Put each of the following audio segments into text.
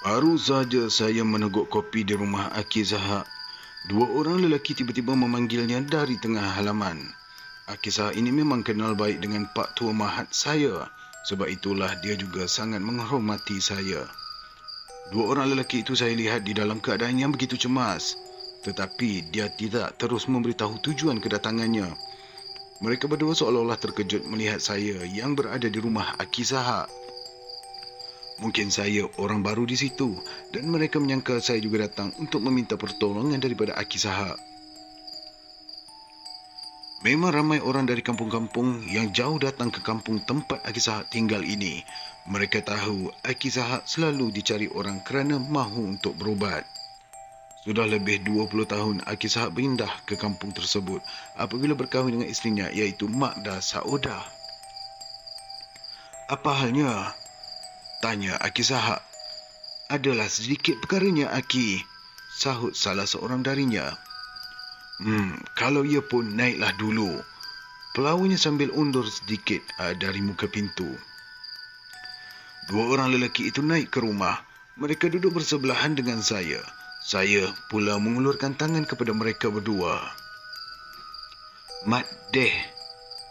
Baru saja saya meneguk kopi di rumah Aki Zahak. Dua orang lelaki tiba-tiba memanggilnya dari tengah halaman. Aki Zahak ini memang kenal baik dengan Pak Tua Mahat saya. Sebab itulah dia juga sangat menghormati saya. Dua orang lelaki itu saya lihat di dalam keadaan yang begitu cemas. Tetapi dia tidak terus memberitahu tujuan kedatangannya. Mereka berdua seolah-olah terkejut melihat saya yang berada di rumah Aki Zahak. Mungkin saya orang baru di situ dan mereka menyangka saya juga datang untuk meminta pertolongan daripada Aki Zahak. Memang ramai orang dari kampung-kampung yang jauh datang ke kampung tempat Aki Zahak tinggal ini. Mereka tahu Aki Zahak selalu dicari orang kerana mahu untuk berubat. Sudah lebih 20 tahun Aki Zahak pindah ke kampung tersebut apabila berkahwin dengan isterinya iaitu Makda Saudah. Apa halnya? Tanya Aki Zahak. Adalah sedikit perkaranya, Aki, sahut salah seorang darinya. Kalau ia pun naiklah dulu. Pelawanya sambil undur sedikit dari muka pintu. Dua orang lelaki itu naik ke rumah. Mereka duduk bersebelahan dengan saya. Saya pula mengulurkan tangan kepada mereka berdua. Mat Deh,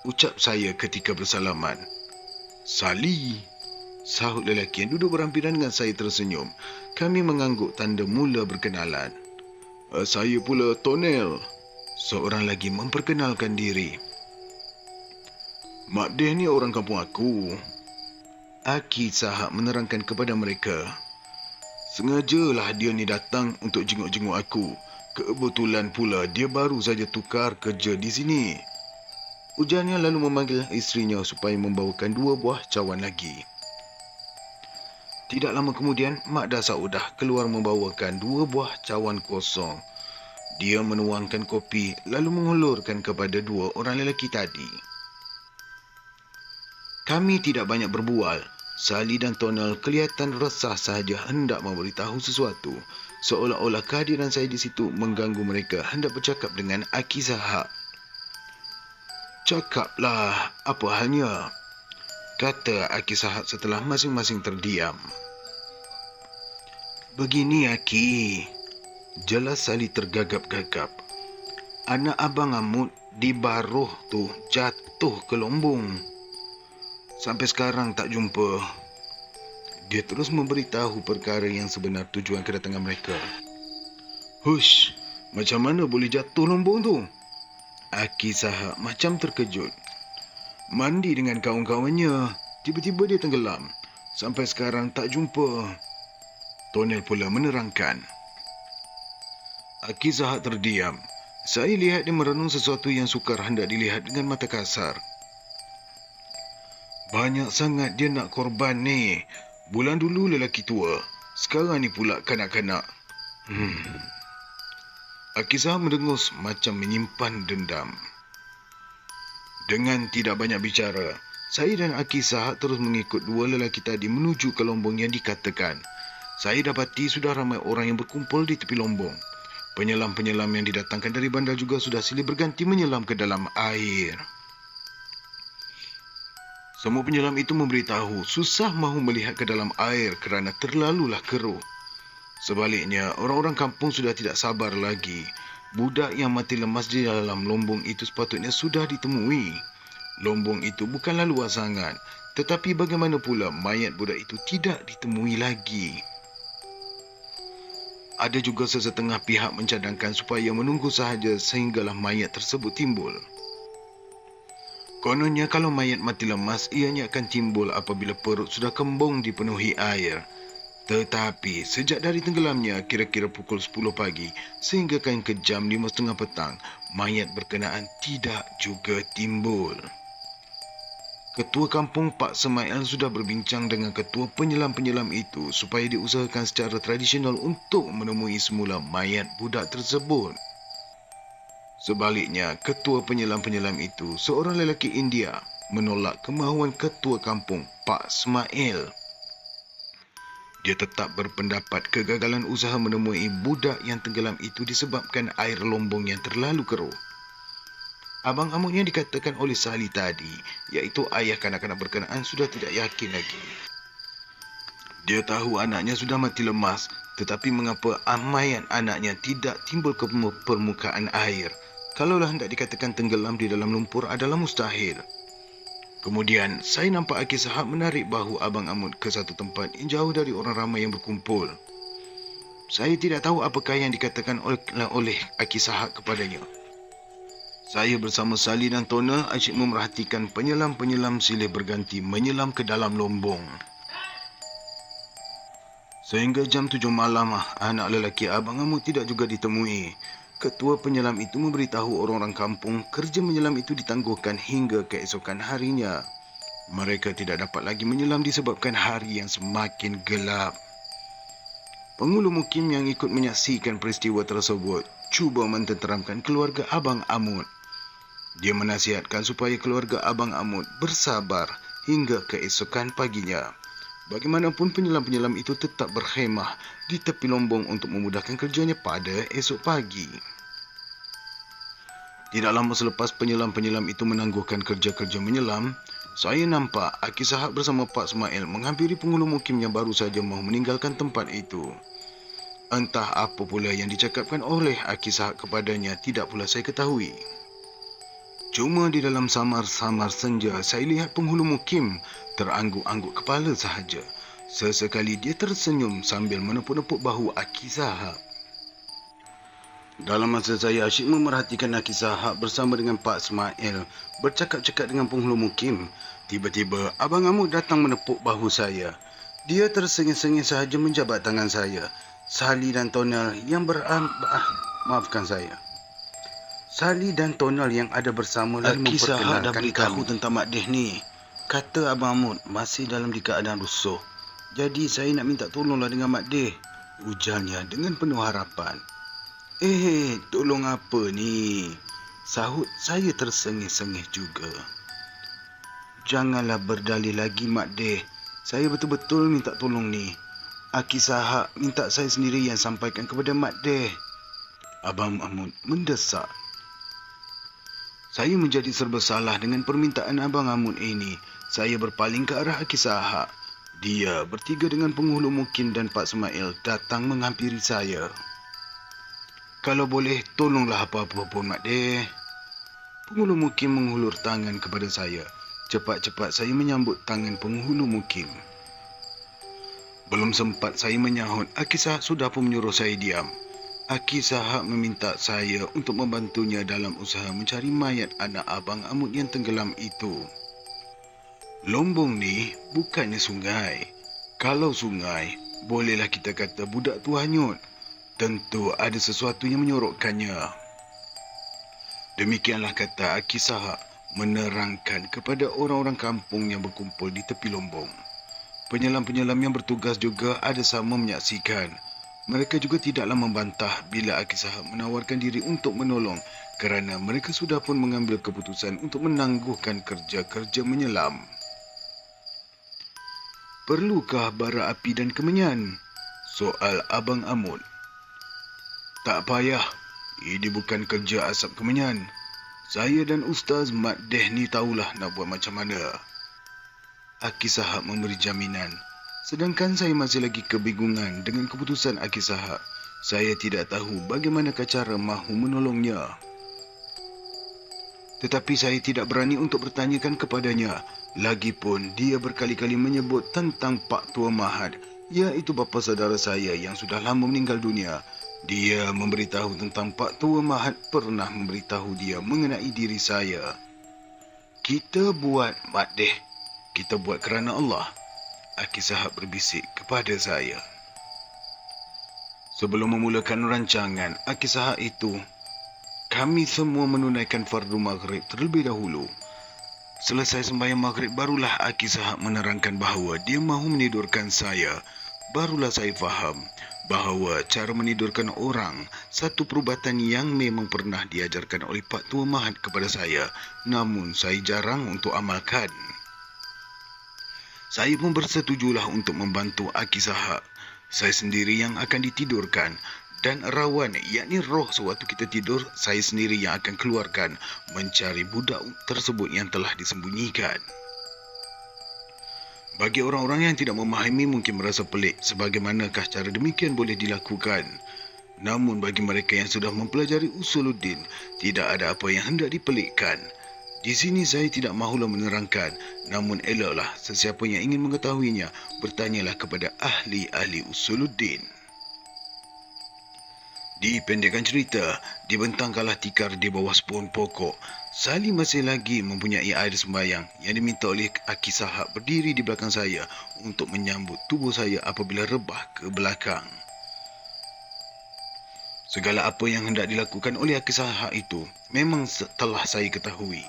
ucap saya ketika bersalaman. Sali, sahut lelaki yang duduk berhampiran dengan saya tersenyum. Kami mengangguk tanda mula berkenalan. Saya pula Tonel. Seorang lagi memperkenalkan diri. Mak Deh ni orang kampung aku. Aki Zahak menerangkan kepada mereka. Sengajalah dia ni datang untuk jenguk-jenguk aku. Kebetulan pula dia baru saja tukar kerja di sini. Ujarnya lalu memanggil isterinya supaya membawakan 2 buah cawan lagi. Tidak lama kemudian, Makda Saudah keluar membawakan 2 buah cawan kosong. Dia menuangkan kopi lalu mengulurkan kepada 2 orang lelaki tadi. Kami tidak banyak berbual. Sali dan Tonal kelihatan resah sahaja hendak memberitahu sesuatu. Seolah-olah kehadiran saya di situ mengganggu mereka hendak bercakap dengan Aki Zahak. Cakaplah, apa halnya? Kata Aki Zahak setelah masing-masing terdiam. Begini Aki, jelas Sali tergagap-gagap. Anak abang Amut di Baroh tu jatuh ke lombong. Sampai sekarang tak jumpa. Dia terus memberitahu perkara yang sebenar tujuan kedatangan mereka. Hush, macam mana boleh jatuh lombong tu? Aki Zahak macam terkejut. Mandi dengan kawan-kawannya. Tiba-tiba dia tenggelam. Sampai sekarang tak jumpa. Tonel pula menerangkan. Aki Zahak terdiam. Saya lihat dia merenung sesuatu yang sukar hendak dilihat dengan mata kasar. Banyak sangat dia nak korban ni. Bulan dulu lelaki tua. Sekarang ni pula kanak-kanak. Aki Zahak mendengus macam menyimpan dendam. Dengan tidak banyak bicara, saya dan Aki Zahak terus mengikut 2 lelaki tadi menuju ke lombong yang dikatakan. Saya dapati sudah ramai orang yang berkumpul di tepi lombong. Penyelam-penyelam yang didatangkan dari bandar juga sudah silih berganti menyelam ke dalam air. Semua penyelam itu memberitahu susah mahu melihat ke dalam air kerana terlalulah keruh. Sebaliknya, orang-orang kampung sudah tidak sabar lagi. Budak yang mati lemas di dalam lombong itu sepatutnya sudah ditemui. Lombong itu bukanlah luas sangat, tetapi bagaimana pula mayat budak itu tidak ditemui lagi. Ada juga sesetengah pihak mencadangkan supaya menunggu sahaja sehinggalah mayat tersebut timbul. Kononnya kalau mayat mati lemas, ianya akan timbul apabila perut sudah kembung dipenuhi air. Tetapi sejak dari tenggelamnya kira-kira pukul 10 pagi sehinggakan ke jam 5.30 petang, mayat berkenaan tidak juga timbul. Ketua kampung Pak Semail sudah berbincang dengan ketua penyelam-penyelam itu supaya diusahakan secara tradisional untuk menemui semula mayat budak tersebut. Sebaliknya, ketua penyelam-penyelam itu, seorang lelaki India, menolak kemahuan ketua kampung Pak Semail. Dia tetap berpendapat kegagalan usaha menemui budak yang tenggelam itu disebabkan air lombong yang terlalu keruh. Abang Amut yang dikatakan oleh Sali tadi, iaitu ayah kanak-kanak berkenaan, sudah tidak yakin lagi. Dia tahu anaknya sudah mati lemas, tetapi mengapa amaian anaknya tidak timbul ke permukaan air? Kalaulah hendak dikatakan tenggelam di dalam lumpur adalah mustahil. Kemudian, saya nampak Aki Sahab menarik bahu Abang Amut ke satu tempat yang jauh dari orang ramai yang berkumpul. Saya tidak tahu apakah yang dikatakan oleh Aki Sahab kepadanya. Saya bersama Sali dan Tona asyik memerhatikan penyelam-penyelam silih berganti menyelam ke dalam lombong. Sehingga jam 7 malam, anak lelaki Abang Amut tidak juga ditemui. Ketua penyelam itu memberitahu orang-orang kampung kerja menyelam itu ditangguhkan hingga keesokan harinya. Mereka tidak dapat lagi menyelam disebabkan hari yang semakin gelap. Penghulu mukim yang ikut menyaksikan peristiwa tersebut cuba mententeramkan keluarga Abang Amut. Dia menasihatkan supaya keluarga Abang Amut bersabar hingga keesokan paginya. Bagaimanapun penyelam-penyelam itu tetap berkhemah di tepi lombong untuk memudahkan kerjanya pada esok pagi. Tidak lama selepas penyelam-penyelam itu menangguhkan kerja-kerja menyelam, saya nampak Aki Sahab bersama Pak Ismail menghampiri penghulu mukim yang baru saja mahu meninggalkan tempat itu. Entah apa pula yang dicakapkan oleh Aki Sahab kepadanya tidak pula saya ketahui. Cuma di dalam samar-samar senja saya lihat penghulu mukim terangguk-angguk kepala sahaja. Sesekali dia tersenyum sambil menepuk-nepuk bahu Aki Sahab. Dalam masa saya asyik memerhatikan Aki Sahab bersama dengan Pak Ismail bercakap-cakap dengan penghulu mukim, tiba-tiba Abang Amut datang menepuk bahu saya. Dia tersengih-sengih sahaja menjabat tangan saya. Sali dan Tonal yang maafkan saya. Sali dan Tonal yang ada bersama lalu Aki Sahab dah memperkenalkan beritahu kami. tentang Mak Deh ni. Kata Abang Amut masih dalam keadaan rusuh. Jadi saya nak minta tolonglah dengan Mak Deh, ujarnya dengan penuh harapan. Tolong apa ni? Sahut saya tersengih-sengih juga. Janganlah berdalih lagi Mak Deh. Saya betul-betul minta tolong ni. Aki Sahab minta saya sendiri yang sampaikan kepada Mak Deh. Abang Amut mendesak. Saya menjadi serba salah dengan permintaan Abang Amut ini. Saya berpaling ke arah Aki Sahab. Dia bertiga dengan penghulu mukim dan Pak Ismail datang menghampiri saya. Kalau boleh, tolonglah apa-apa pun, Mak Deh. Penghulu mukim menghulur tangan kepada saya. Cepat-cepat saya menyambut tangan penghulu mukim. Belum sempat saya menyahut, Aki Sahab sudah pun menyuruh saya diam. Aki Sahab meminta saya untuk membantunya dalam usaha mencari mayat anak Abang Amut yang tenggelam itu. Lombong ni bukannya sungai. Kalau sungai, bolehlah kita kata budak tu hanyut. Tentu ada sesuatu yang menyorokkannya. Demikianlah kata Aki Sahab menerangkan kepada orang-orang kampung yang berkumpul di tepi lombong. Penyelam-penyelam yang bertugas juga ada sama menyaksikan. Mereka juga tidaklah membantah bila Aki Sahab menawarkan diri untuk menolong kerana mereka sudah pun mengambil keputusan untuk menangguhkan kerja-kerja menyelam. Perlukah bara api dan kemenyan? Soal Abang Amut. Tak payah, ini bukan kerja asap kemenyan. Saya dan Ustaz Mat Deh ni tahulah nak buat macam mana. Aki Sahab memberi jaminan. Sedangkan saya masih lagi kebingungan dengan keputusan Aki Sahab. Saya tidak tahu bagaimanakah cara mahu menolongnya. Tetapi saya tidak berani untuk bertanyakan kepadanya. Lagipun dia berkali-kali menyebut tentang Pak Tua Mahat, iaitu bapa saudara saya yang sudah lama meninggal dunia. Dia memberitahu tentang Pak Tua Mahat pernah memberitahu dia mengenai diri saya. Kita buat, Mat Deh. Kita buat kerana Allah. Aki Sahab berbisik kepada saya. Sebelum memulakan rancangan Aki Sahab itu, kami semua menunaikan fardu maghrib terlebih dahulu. Selesai sembahyang maghrib, barulah Aki Sahab menerangkan bahawa dia mahu menidurkan saya. Barulah saya faham bahawa cara menidurkan orang satu perubatan yang memang pernah diajarkan oleh Pak Tua Mahat kepada saya, namun saya jarang untuk amalkan. Saya pun bersetujulah untuk membantu Aki Sahab. Saya sendiri yang akan ditidurkan dan rawan, yakni roh sewaktu kita tidur, saya sendiri yang akan keluarkan mencari budak tersebut yang telah disembunyikan. Bagi orang-orang yang tidak memahami mungkin merasa pelik sebagaimanakah cara demikian boleh dilakukan. Namun bagi mereka yang sudah mempelajari usuluddin, tidak ada apa yang hendak dipelikkan. Di sini saya tidak mahulah menerangkan, namun eloklah sesiapa yang ingin mengetahuinya, bertanyalah kepada ahli-ahli usuluddin. Dipendekkan cerita, dibentangkanlah tikar di bawah sepohon pokok. Salim masih lagi mempunyai air sembahyang yang diminta oleh Aki Sahab berdiri di belakang saya untuk menyambut tubuh saya apabila rebah ke belakang. Segala apa yang hendak dilakukan oleh Aki Sahab itu memang telah saya ketahui.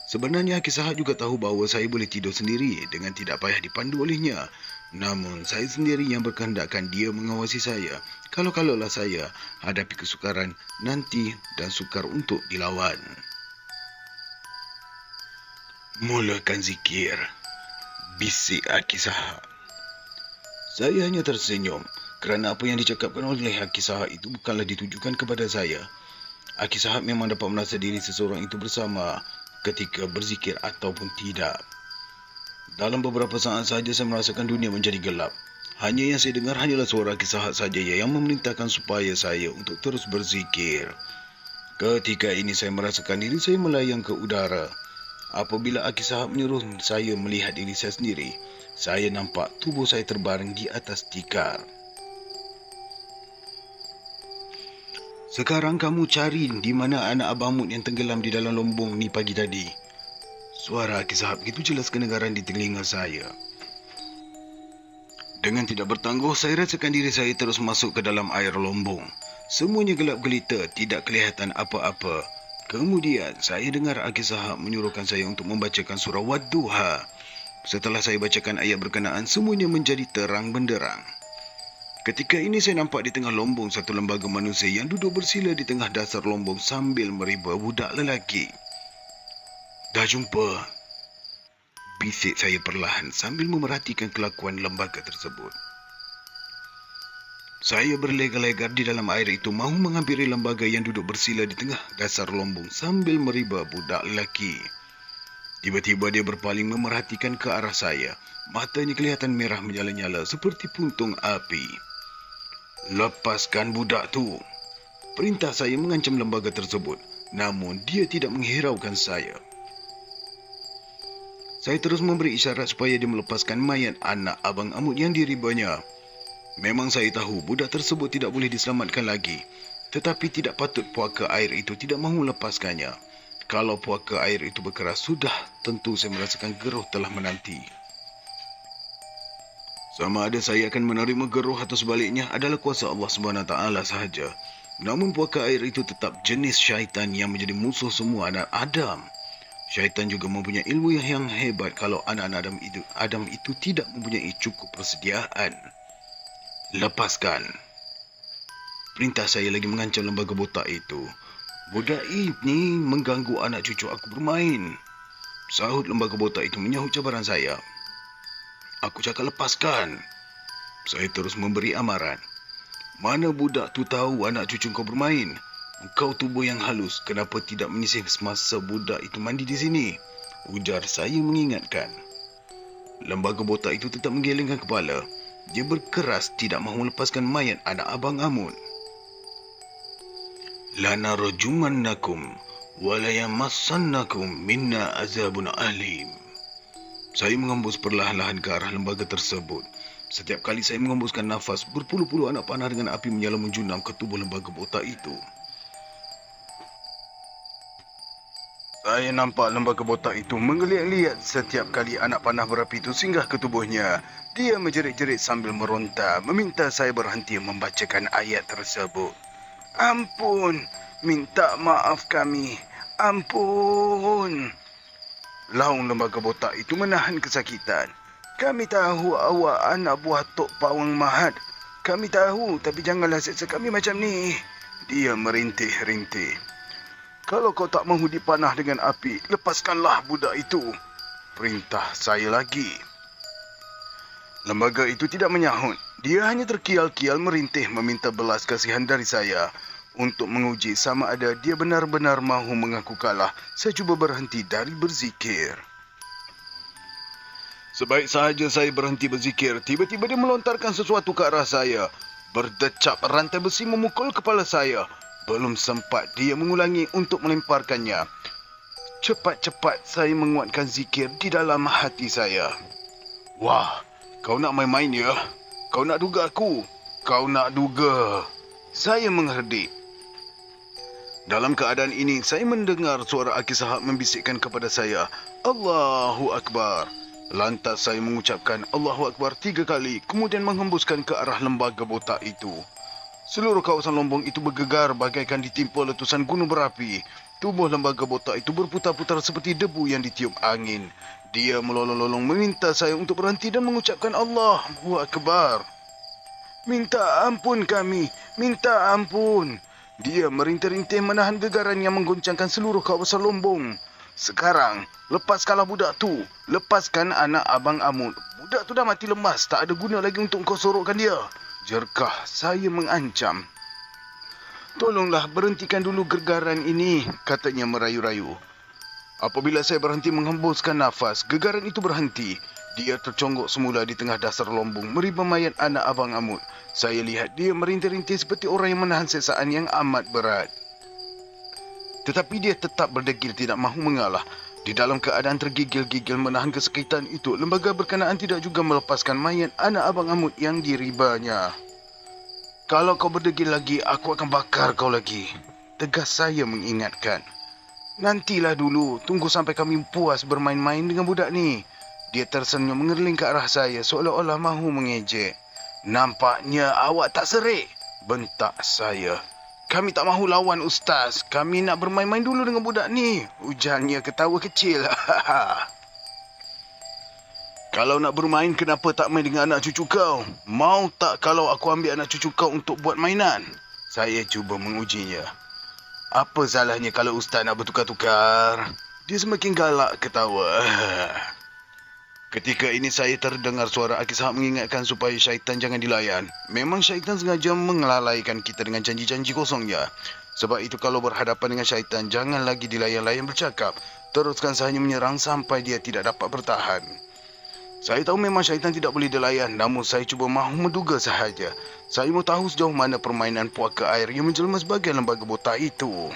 Sebenarnya Aki Sahab juga tahu bahawa saya boleh tidur sendiri dengan tidak payah dipandu olehnya. Namun saya sendiri yang berkehendakkan dia mengawasi saya kalau-kalaulah saya hadapi kesukaran nanti dan sukar untuk dilawan. Mulakan zikir, bisik Aki Sahab. Saya hanya tersenyum kerana apa yang dicakapkan oleh Aki Sahab itu bukanlah ditujukan kepada saya. Aki Sahab memang dapat merasa diri seseorang itu bersama ketika berzikir ataupun tidak. Dalam beberapa saat sahaja saya merasakan dunia menjadi gelap. Hanya yang saya dengar hanyalah suara Aki Sahab saja yang memerintahkan supaya saya untuk terus berzikir. Ketika ini saya merasakan diri saya melayang ke udara. Apabila Aki Sahab menyuruh saya melihat diri saya sendiri, saya nampak tubuh saya terbaring di atas tikar. Sekarang kamu cari di mana anak Abang Mut yang tenggelam di dalam lombong ni pagi tadi. Suara Aki Sahab begitu jelas kedengaran di telinga saya. Dengan tidak bertangguh, saya rasakan diri saya terus masuk ke dalam air lombong. Semuanya gelap gelita, tidak kelihatan apa-apa. Kemudian, saya dengar Aki Sahab menyuruhkan saya untuk membacakan surah Wadduha. Setelah saya bacakan ayat berkenaan, semuanya menjadi terang benderang. Ketika ini saya nampak di tengah lombong satu lembaga manusia yang duduk bersila di tengah dasar lombong sambil meriba budak lelaki. Dah jumpa, bisik saya perlahan sambil memerhatikan kelakuan lembaga tersebut. Saya berlegar-legar di dalam air itu mahu menghampiri lembaga yang duduk bersila di tengah dasar lombong sambil meriba budak lelaki. Tiba-tiba dia berpaling memerhatikan ke arah saya. Matanya kelihatan merah menyala-nyala seperti puntung api. Lepaskan budak tu. Perintah saya mengancam lembaga tersebut. Namun dia tidak menghiraukan saya. Saya terus memberi isyarat supaya dia melepaskan mayat anak Abang Amut yang diribanya. Memang saya tahu budak tersebut tidak boleh diselamatkan lagi. Tetapi tidak patut puaka air itu tidak mahu lepaskannya. Kalau puaka air itu berkeras, sudah tentu saya merasakan geruh telah menanti. Sama ada saya akan menerima geruh atau sebaliknya adalah kuasa Allah SWT sahaja. Namun puaka air itu tetap jenis syaitan yang menjadi musuh semua anak Adam. Syaitan juga mempunyai ilmu yang hebat kalau anak-anak Adam itu tidak mempunyai cukup persediaan. Lepaskan. Perintah saya lagi mengancam lembaga botak itu. Budak ini mengganggu anak cucu aku bermain. Sahut lembaga botak itu menyahut cabaran saya. Aku cakap lepaskan. Saya terus memberi amaran. Mana budak tu tahu anak cucu kau bermain? Engkau tubuh yang halus, kenapa tidak menyisih semasa budak itu mandi di sini? Ujar saya mengingatkan. Lembaga botak itu tetap menggelengkan kepala. Dia berkeras tidak mahu melepaskan mayat anak Abang Amun. Lanarjumannakum walayamassannakum minna azabun alim. Saya mengembus perlahan-lahan ke arah lembaga tersebut. Setiap kali saya mengembuskan nafas, berpuluh-puluh anak panah dengan api menyala menjunam ke tubuh lembaga botak itu. Saya nampak lembaga botak itu menggeliat-liat setiap kali anak panah berapi itu singgah ke tubuhnya. Dia menjerit-jerit sambil meronta, meminta saya berhenti membacakan ayat tersebut. Ampun, minta maaf kami. Ampun. Laung lembaga botak itu menahan kesakitan. Kami tahu awak anak buah Tok Pawang Mahat. Kami tahu, tapi janganlah seksa kami macam ni. Dia merintih-rintih. Kalau kau tak mahu dipanah dengan api, lepaskanlah budak itu. Perintah saya lagi. Lembaga itu tidak menyahut. Dia hanya terkial-kial merintih meminta belas kasihan dari saya. Untuk menguji sama ada dia benar-benar mahu mengaku kalah, saya cuba berhenti dari berzikir. Sebaik sahaja saya berhenti berzikir, tiba-tiba dia melontarkan sesuatu ke arah saya. Berdecap rantai besi memukul kepala saya. Belum sempat dia mengulangi untuk melemparkannya. Cepat-cepat saya menguatkan zikir di dalam hati saya. Wah, kau nak main-main ya? Kau nak duga aku? Kau nak duga? Saya mengherdik. Dalam keadaan ini, saya mendengar suara Aki Sahab membisikkan kepada saya, Allahu Akbar. Lantas saya mengucapkan Allahu Akbar 3 kali, kemudian menghembuskan ke arah lembaga botak itu. Seluruh kawasan Lombong itu bergegar bagaikan ditimpa letusan gunung berapi. Tubuh lembaga botak itu berputar-putar seperti debu yang ditiup angin. Dia melolong-lolong meminta saya untuk berhenti dan mengucapkan Allahu Akbar. Minta ampun kami, minta ampun. Dia merintih-rintih menahan gegaran yang menggoncangkan seluruh kawasan Lombong. Sekarang, lepaskanlah budak tu. Lepaskan anak Abang Amut. Budak tu dah mati lemas. Tak ada guna lagi untuk kau sorokkan dia. Jerkah saya mengancam. Tolonglah berhentikan dulu gergaran ini, katanya merayu-rayu. Apabila saya berhenti menghembuskan nafas, gegaran itu berhenti. Dia terconggok semula di tengah dasar lombong, meriba mayat anak Abang Amut. Saya lihat dia merintih-rintih seperti orang yang menahan sesaan yang amat berat. Tetapi dia tetap berdegil tidak mahu mengalah. Di dalam keadaan tergigil-gigil menahan kesakitan itu, lembaga berkenaan tidak juga melepaskan mayat anak Abang Amut yang diribanya. Kalau kau berdegil lagi, aku akan bakar kau lagi. Tegas saya mengingatkan. Nantilah dulu, tunggu sampai kami puas bermain-main dengan budak ni. Dia tersenyum mengerling ke arah saya seolah-olah mahu mengejek. Nampaknya awak tak serik, bentak saya. Kami tak mahu lawan Ustaz. Kami nak bermain-main dulu dengan budak ni. Ujarnya ketawa kecil. Kalau nak bermain, kenapa tak main dengan anak cucu kau? Mau tak kalau aku ambil anak cucu kau untuk buat mainan? Saya cuba mengujinya. Apa salahnya kalau Ustaz nak bertukar-tukar? Dia semakin galak ketawa. Ketika ini saya terdengar suara Aki Sahab mengingatkan supaya syaitan jangan dilayan. Memang syaitan sengaja mengelalaikan kita dengan janji-janji kosongnya. Sebab itu kalau berhadapan dengan syaitan, jangan lagi dilayan-layan bercakap. Teruskan sahaja menyerang sampai dia tidak dapat bertahan. Saya tahu memang syaitan tidak boleh dilayan, namun saya cuba mahu menduga sahaja. Saya mahu tahu sejauh mana permainan puaka air yang menjelma sebagai lembaga botak itu.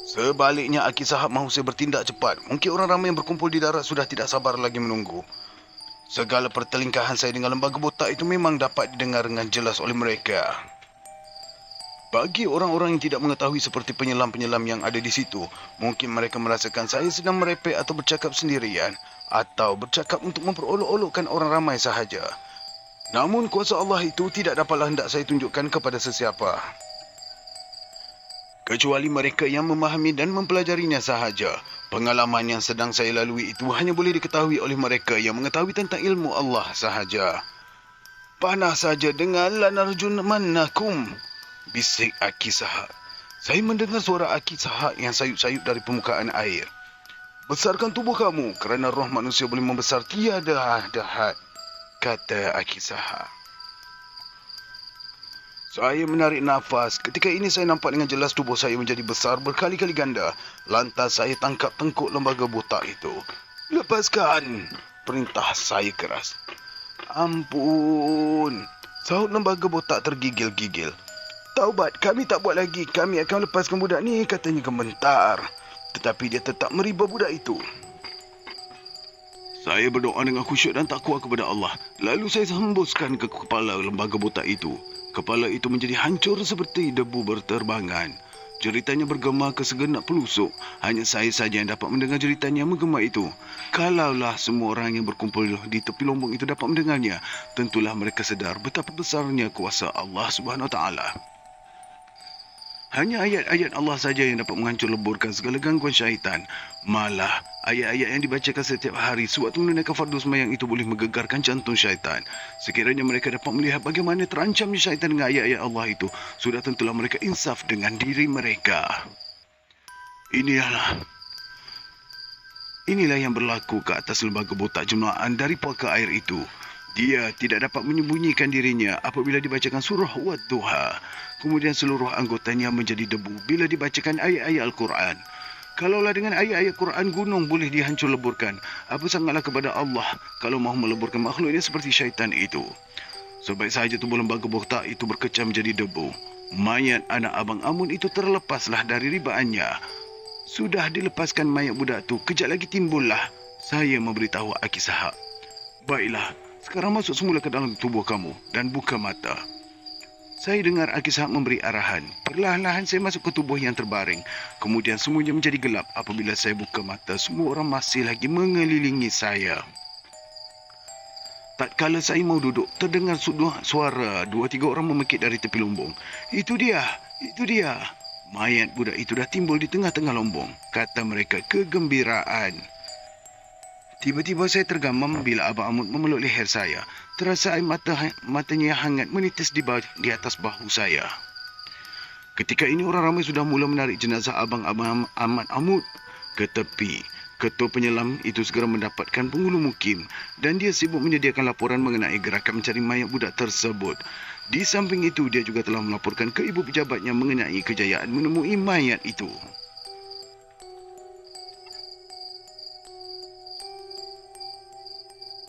Sebaliknya, Aki Sahab mahu saya bertindak cepat. Mungkin orang ramai yang berkumpul di darat sudah tidak sabar lagi menunggu. Segala pertelingkahan saya dengan lembaga botak itu memang dapat didengar dengan jelas oleh mereka. Bagi orang-orang yang tidak mengetahui seperti penyelam-penyelam yang ada di situ, mungkin mereka merasakan saya sedang merepek atau bercakap sendirian, atau bercakap untuk memperolok-olokkan orang ramai sahaja. Namun kuasa Allah itu tidak dapatlah hendak saya tunjukkan kepada sesiapa. Kecuali mereka yang memahami dan mempelajarinya sahaja. Pengalaman yang sedang saya lalui itu hanya boleh diketahui oleh mereka yang mengetahui tentang ilmu Allah sahaja. Panah saja dengan lanarjumannakum, bisik Aki Sahab. Saya mendengar suara Aki Sahab yang sayup-sayup dari permukaan air. Besarkan tubuh kamu kerana roh manusia boleh membesar tiada dahat, kata Aki Sahab. Saya menarik nafas. Ketika ini saya nampak dengan jelas tubuh saya menjadi besar berkali-kali ganda. Lantas saya tangkap tengkuk lembaga botak itu. Lepaskan, perintah saya keras. Ampun, sahut lembaga botak tergigil-gigil. Taubat, kami tak buat lagi. Kami akan lepaskan budak ni, katanya gementar. Tetapi dia tetap meriba budak itu. Saya berdoa dengan khusyuk dan takwa kepada Allah. Lalu saya hembuskan ke kepala lembaga botak itu. Kepala itu menjadi hancur seperti debu berterbangan. Jeritanya bergema ke segenap pelusuk. Hanya saya saja yang dapat mendengar jeritanya yang menggema itu. Kalaulah semua orang yang berkumpul di tepi lombong itu dapat mendengarnya, tentulah mereka sedar betapa besarnya kuasa Allah SWT. Hanya ayat-ayat Allah saja yang dapat menghancur leburkan segala gangguan syaitan. Malah, ayat-ayat yang dibacakan setiap hari sewaktu menunaikan fardu sembahyang itu boleh menggegarkan jantung syaitan. Sekiranya mereka dapat melihat bagaimana terancamnya syaitan dengan ayat-ayat Allah itu, sudah tentulah mereka insaf dengan diri mereka. Inilah yang berlaku ke atas lembaga botak jemaah dari puaka air itu. Dia tidak dapat menyembunyikan dirinya apabila dibacakan surah Wad-Duha. Kemudian seluruh anggotanya menjadi debu bila dibacakan ayat-ayat Al-Quran. Kalaulah dengan ayat-ayat Quran gunung boleh dihancur leburkan, apa sangatlah kepada Allah kalau mahu meleburkan makhluknya seperti syaitan itu. Sebaik sahaja tubuh lembaga botak itu berkecam menjadi debu. Mayat anak abang Amun itu terlepaslah dari ribaannya. Sudah dilepaskan mayat budak tu, kejap lagi timbullah saya memberitahu Aki Sahab. Baiklah, sekarang masuk semula ke dalam tubuh kamu dan buka mata. Saya dengar Aki Sahab memberi arahan. Perlahan-lahan saya masuk ke tubuh yang terbaring. Kemudian semuanya menjadi gelap. Apabila saya buka mata, semua orang masih lagi mengelilingi saya. Tatkala saya mau duduk, terdengar suara 2-3 orang memekik dari tepi lumbung. Itu dia, itu dia. Mayat budak itu dah timbul di tengah-tengah lumbung, kata mereka kegembiraan. Tiba-tiba saya tergamam bila Abang Amut memeluk leher saya. Terasa air matanya yang hangat menitis di atas bahu saya. Ketika ini orang ramai sudah mula menarik jenazah Abang Ahmad Amut ke tepi. Ketua penyelam itu segera mendapatkan penghulu mukim dan dia sibuk menyediakan laporan mengenai gerakan mencari mayat budak tersebut. Di samping itu, dia juga telah melaporkan ke ibu pejabatnya mengenai kejayaan menemui mayat itu.